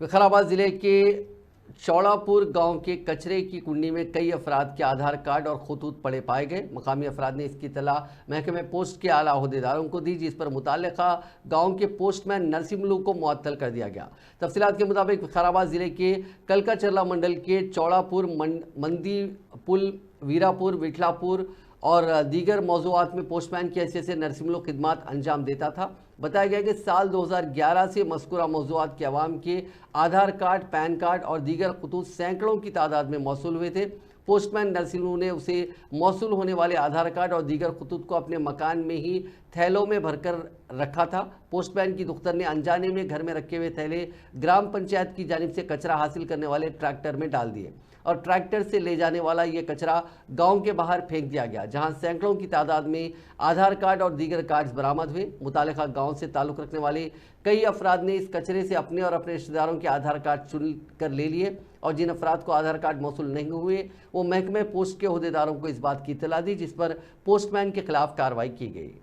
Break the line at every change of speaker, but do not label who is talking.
विकाराबाद जिले के चौड़ापुर गांव के कचरे की कुंडी में कई अफराद के आधार कार्ड और खतूत पड़े पाए गए। मकामी अफराद ने इसकी इत्तला महकमे पोस्ट के आला अहदेदारों को दी, जिस पर मुताल्लिका गांव के पोस्टमैन नरसिम्लू को मुअत्तल कर दिया गया। तफसीलात के मुताबिक विकाराबाद जिले के कलकाचर्ला मंडल के चौड़ापुर, मंदी पुल, वीरापुर, विठलापुर और दीगर मौजूआत में पोस्टमैन की हैसियत से नरसिम्लू खिदमात अंजाम देता था। बताया गया कि साल 2011 से मज़कूरा मौजूआत के अवाम के आधार कार्ड, पैन कार्ड और दीगर खतूत सैकड़ों की तादाद में मौसूल हुए थे। पोस्टमैन नरसिम्लू ने उसे मौसूल होने वाले आधार कार्ड और दीगर खतूत को अपने मकान में ही थैलों में भरकर रखा था। पोस्टमैन की दुख्तर ने अनजाने में घर में रखे हुए थैले ग्राम पंचायत की जानिब से कचरा हासिल करने वाले ट्रैक्टर में डाल दिए और ट्रैक्टर से ले जाने वाला ये कचरा गांव के बाहर फेंक दिया गया, जहां सैकड़ों की तादाद में आधार कार्ड और दीगर कार्ड्स बरामद हुए। मुतालिका गांव से ताल्लुक़ रखने वाले कई अफराद ने इस कचरे से अपने और अपने रिश्तेदारों के आधार कार्ड चुन कर ले लिए और जिन अफराद को आधार कार्ड मौसूल नहीं हुए वो महकमे पोस्ट के अहदेदारों को इस बात की इत्तला दी, जिस पर पोस्टमैन के खिलाफ कार्रवाई की गई।